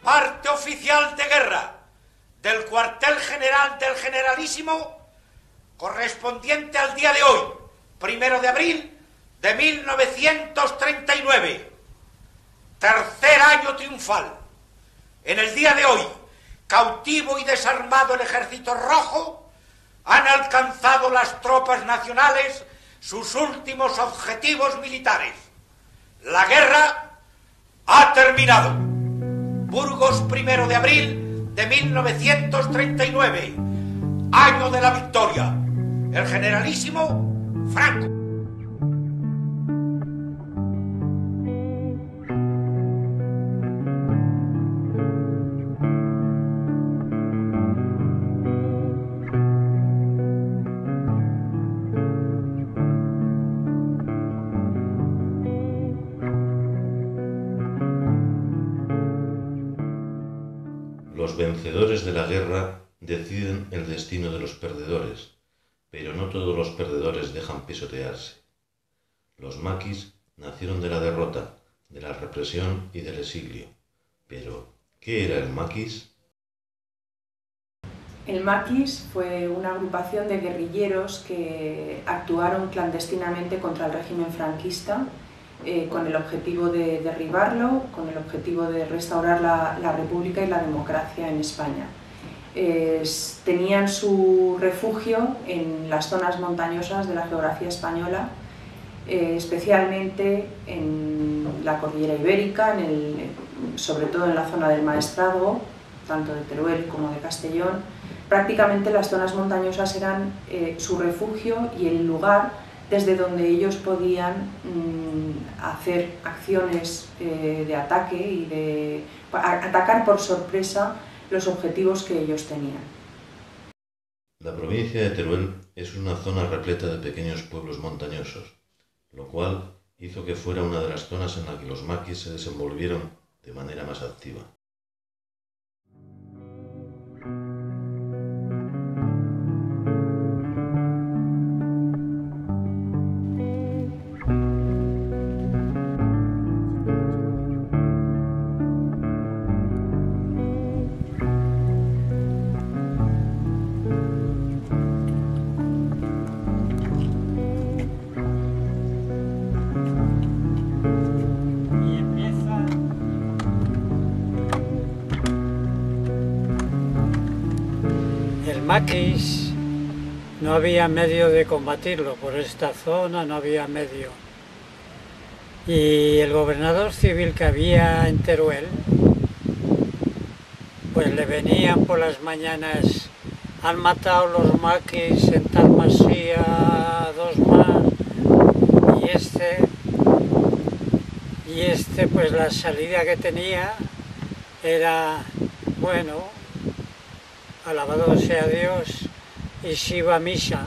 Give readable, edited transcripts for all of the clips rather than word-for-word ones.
parte oficial de guerra del cuartel general del Generalísimo, correspondiente al día de hoy, 1 de abril de 1939, tercer año triunfal. En el día de hoy, cautivo y desarmado el Ejército Rojo, han alcanzado las tropas nacionales sus últimos objetivos militares. La guerra ha terminado. Burgos, 1 de abril de 1939, año de la victoria. El Generalísimo Franco. Los vencedores de la guerra deciden el destino de los perdedores, pero no todos los perdedores dejan pisotearse. Los maquis nacieron de la derrota, de la represión y del exilio. Pero, ¿qué era el maquis? El maquis fue una agrupación de guerrilleros que actuaron clandestinamente contra el régimen franquista con el objetivo de derribarlo, con el objetivo de restaurar la República y la democracia en España. Tenían su refugio en las zonas montañosas de la geografía española, especialmente en la cordillera ibérica, sobre todo en la zona del Maestrazgo, tanto de Teruel como de Castellón. Prácticamente las zonas montañosas eran su refugio y el lugar desde donde ellos podían hacer acciones de ataque y atacar por sorpresa los objetivos que ellos tenían. La provincia de Teruel es una zona repleta de pequeños pueblos montañosos, lo cual hizo que fuera una de las zonas en la que los maquis se desenvolvieron de manera más activa. El maquis no había medio de combatirlo, por esta zona no había medio. Y el gobernador civil que había en Teruel, pues le venían por las mañanas: han matado los maquis en tal masía, 2 más, y este pues la salida que tenía era, bueno, alabado sea Dios, y se iba a misa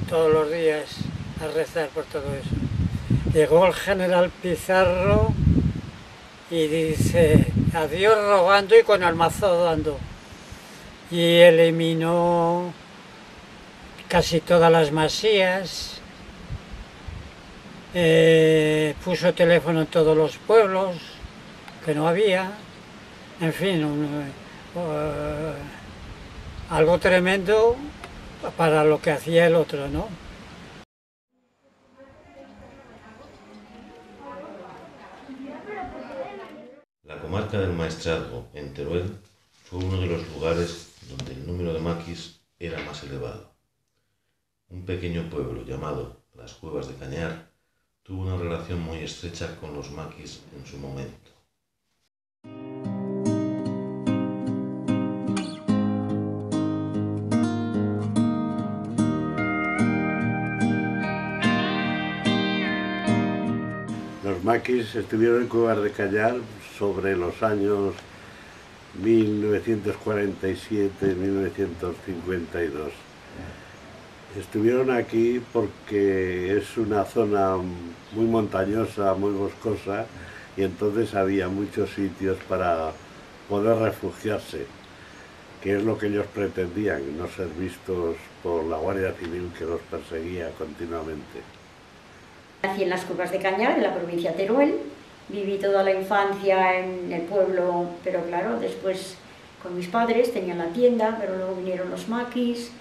todos los días a rezar por todo eso. Llegó el general Pizarro y dice: a Dios rogando y con el mazo dando. Y eliminó casi todas las masías, puso teléfono en todos los pueblos, que no había, en fin, algo tremendo para lo que hacía el otro, ¿no? La comarca del Maestrazgo, en Teruel, fue uno de los lugares donde el número de maquis era más elevado. Un pequeño pueblo llamado Las Cuevas de Cañar tuvo una relación muy estrecha con los maquis en su momento. Los maquis estuvieron en Cuevas de Cañar sobre los años 1947-1952. Estuvieron aquí porque es una zona muy montañosa, muy boscosa, y entonces había muchos sitios para poder refugiarse, que es lo que ellos pretendían, no ser vistos por la Guardia Civil que los perseguía continuamente. Nací en las Cuevas de Cañar, en la provincia de Teruel, viví toda la infancia en el pueblo, pero claro, después con mis padres tenían la tienda, pero luego vinieron los maquis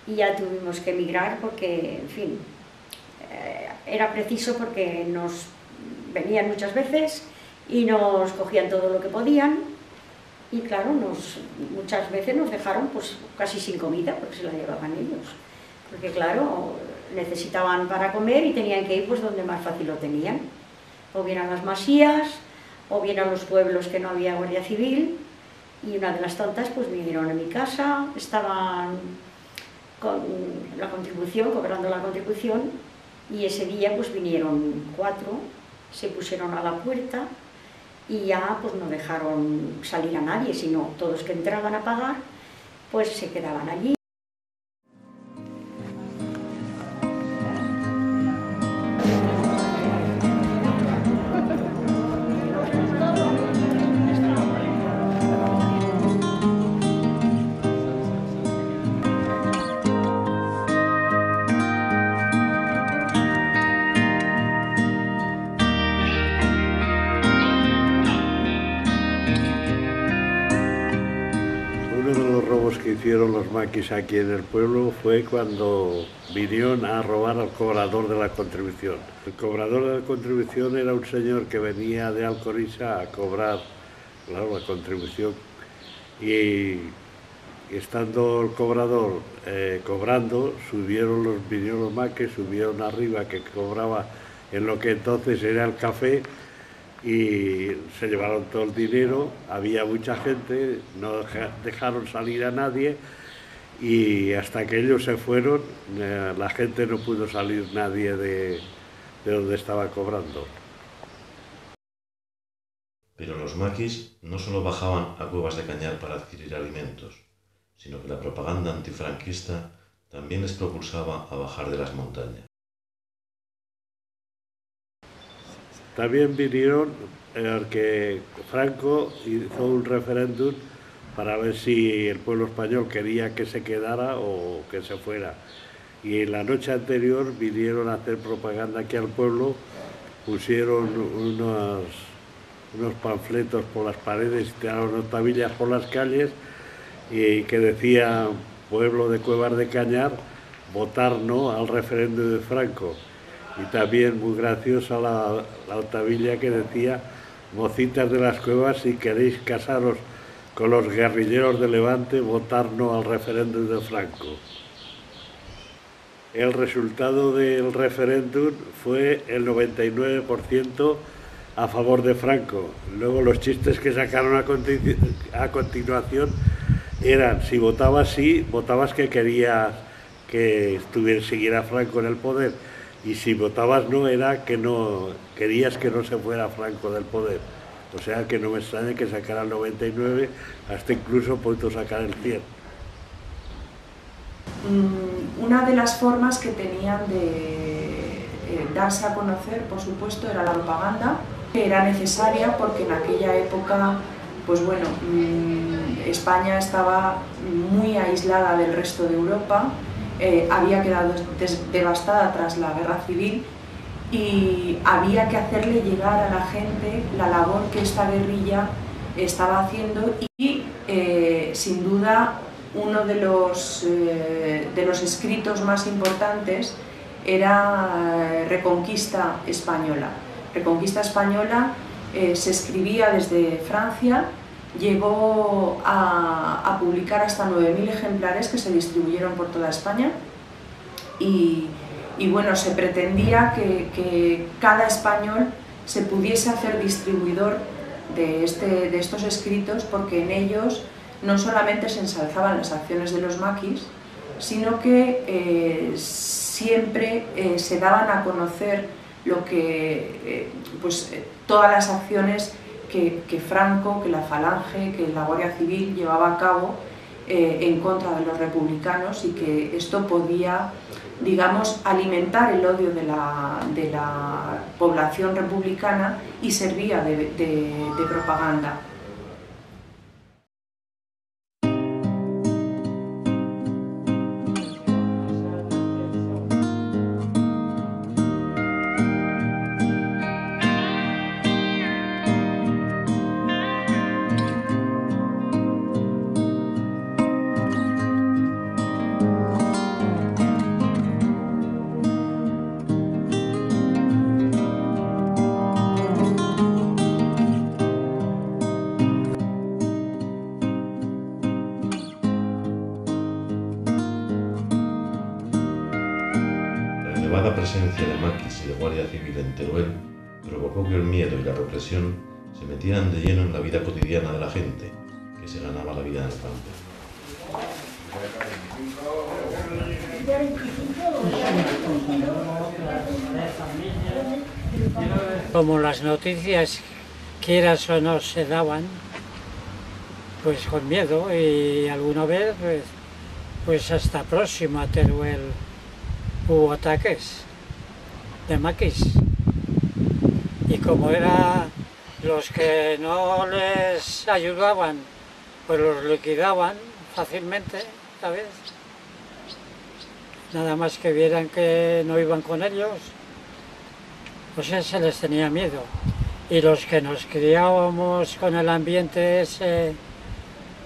y ya tuvimos que emigrar porque, en fin, era preciso porque nos venían muchas veces y nos cogían todo lo que podían y claro, muchas veces nos dejaron pues casi sin comida porque se la llevaban ellos, porque claro, necesitaban para comer y tenían que ir pues donde más fácil lo tenían, o bien a las masías, o bien a los pueblos que no había guardia civil. Y una de las tontas pues vinieron a mi casa, estaban con la contribución, cobrando la contribución, y ese día pues vinieron 4, se pusieron a la puerta y ya pues no dejaron salir a nadie, sino todos que entraban a pagar pues se quedaban allí. Que hicieron los maquis aquí en el pueblo fue cuando vinieron a robar al cobrador de la contribución. El cobrador de la contribución era un señor que venía de Alcorisa a cobrar, claro, la contribución, y estando el cobrador cobrando, vinieron los maquis, subieron arriba, que cobraba en lo que entonces era el café, y se llevaron todo el dinero. Había mucha gente, no dejaron salir a nadie y hasta que ellos se fueron la gente no pudo salir nadie de donde estaba cobrando. Pero los maquis no solo bajaban a Cuevas de Cañar para adquirir alimentos, sino que la propaganda antifranquista también les propulsaba a bajar de las montañas. También vinieron que Franco hizo un referéndum para ver si el pueblo español quería que se quedara o que se fuera. Y la noche anterior vinieron a hacer propaganda aquí al pueblo, pusieron unos panfletos por las paredes, tiraron unas tablillas por las calles y que decía: pueblo de Cuevas de Cañar, votar no al referéndum de Franco. Y también muy graciosa la tabilla que decía: mocitas de las Cuevas, si queréis casaros con los guerrilleros de Levante, votar no al referéndum de Franco. El resultado del referéndum fue el 99% a favor de Franco. Luego los chistes que sacaron a continuación eran: si votabas sí, votabas que querías que siguiera Franco en el poder. Y si votabas no, era que no querías que no se fuera Franco del poder. O sea que no me extraña que sacara el 99, hasta incluso puedo sacar el 100. Una de las formas que tenían de darse a conocer, por supuesto, era la propaganda, que era necesaria porque en aquella época, pues bueno, España estaba muy aislada del resto de Europa. Había quedado devastada tras la guerra civil y había que hacerle llegar a la gente la labor que esta guerrilla estaba haciendo y sin duda uno de los escritos más importantes era Reconquista Española. Reconquista Española se escribía desde Francia. Llegó a publicar hasta 9.000 ejemplares que se distribuyeron por toda España y bueno, se pretendía que cada español se pudiese hacer distribuidor de estos escritos, porque en ellos no solamente se ensalzaban las acciones de los maquis, sino que siempre se daban a conocer todas las acciones que Franco, que la Falange, que la Guardia Civil llevaba a cabo en contra de los republicanos, y que esto podía, digamos, alimentar el odio de la población republicana y servía de propaganda. presencia de maquis y de guardia civil en Teruel provocó que el miedo y la represión se metieran de lleno en la vida cotidiana de la gente, que se ganaba la vida en el campo. Como las noticias, quieras o no, se daban, pues con miedo, y alguna vez pues hasta próximo a Teruel hubo ataques de maquis, y como era los que no les ayudaban, pues los liquidaban fácilmente, ¿sabes? Nada más que vieran que no iban con ellos, pues se les tenía miedo. Y los que nos criábamos con el ambiente ese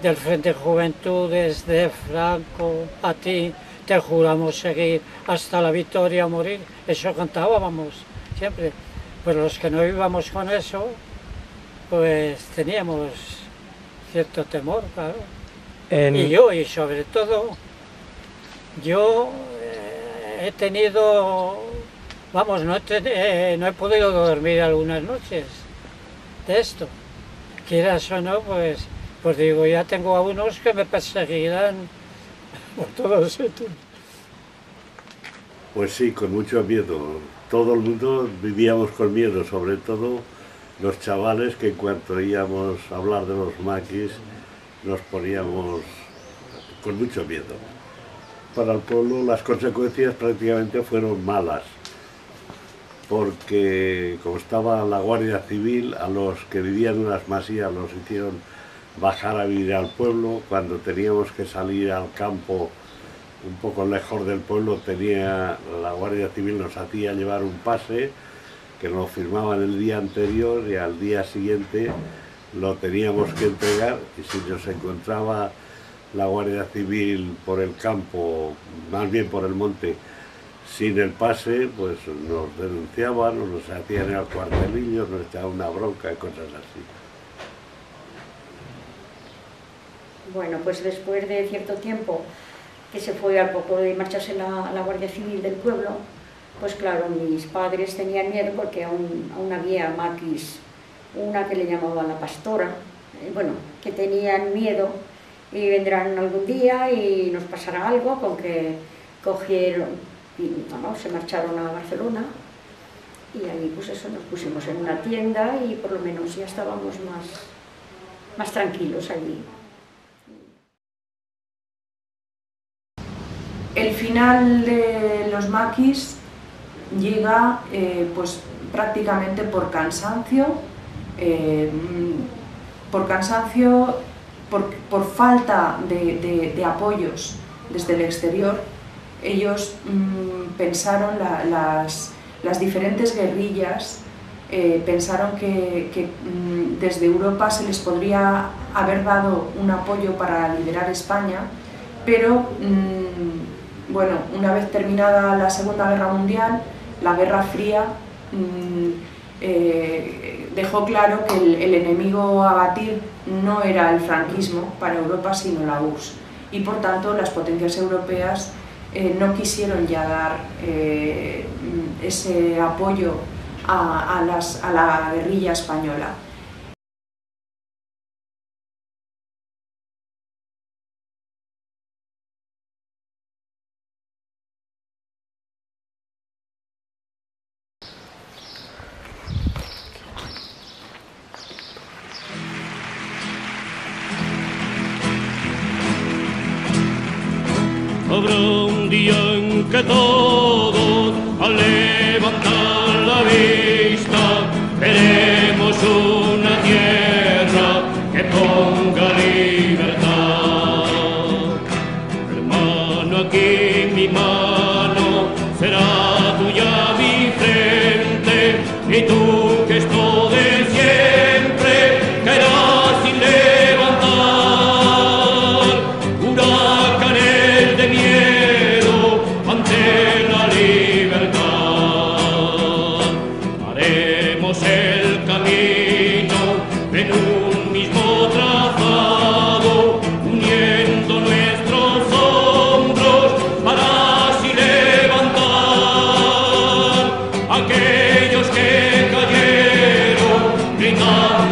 del Frente Juventudes, de Franco, a ti, te juramos seguir hasta la victoria a morir, eso cantábamos siempre. Pues los que no íbamos con eso, pues teníamos cierto temor, claro. Y sobre todo, yo he tenido, vamos, no he podido dormir algunas noches de esto. Quieras o no, pues digo, ya tengo a unos que me perseguirán por todos sitios. Pues sí, con mucho miedo. Todo el mundo vivíamos con miedo, sobre todo los chavales, que en cuanto íbamos a hablar de los maquis nos poníamos con mucho miedo. Para el pueblo las consecuencias prácticamente fueron malas, porque como estaba la Guardia Civil, a los que vivían en las masías los hicieron bajar a vivir al pueblo. Cuando teníamos que salir al campo un poco lejos del pueblo, la Guardia Civil nos hacía llevar un pase que nos lo firmaban el día anterior, y al día siguiente lo teníamos que entregar, y si nos encontraba la Guardia Civil por el campo, más bien por el monte, sin el pase, pues nos denunciaban, o nos hacían al cuartelillo, nos echaban una bronca y cosas así. Bueno, pues después de cierto tiempo que se fue, al poco de marcharse la Guardia Civil del pueblo, pues claro, mis padres tenían miedo porque aún había maquis, una que le llamaban la pastora, bueno, que tenían miedo y vendrán algún día y nos pasará algo, con que cogieron y se marcharon a Barcelona, y ahí pues eso, nos pusimos en una tienda y por lo menos ya estábamos más tranquilos allí. El final de los maquis llega pues prácticamente por cansancio, por falta de apoyos desde el exterior. Ellos pensaron, las diferentes guerrillas pensaron que desde Europa se les podría haber dado un apoyo para liberar España, pero bueno, una vez terminada la Segunda Guerra Mundial, la Guerra Fría dejó claro que el enemigo a batir no era el franquismo para Europa, sino la URSS, y por tanto las potencias europeas no quisieron ya dar ese apoyo a la guerrilla española. Habrá un día en que todos, al levantar la vista, veremos una tierra que ponga libertad. Hermano, aquí mi mano será tuya mi frente, y tú que esto de siempre caerás sin levantar. Huracanes de miedo ante la libertad, haremos el camino gritar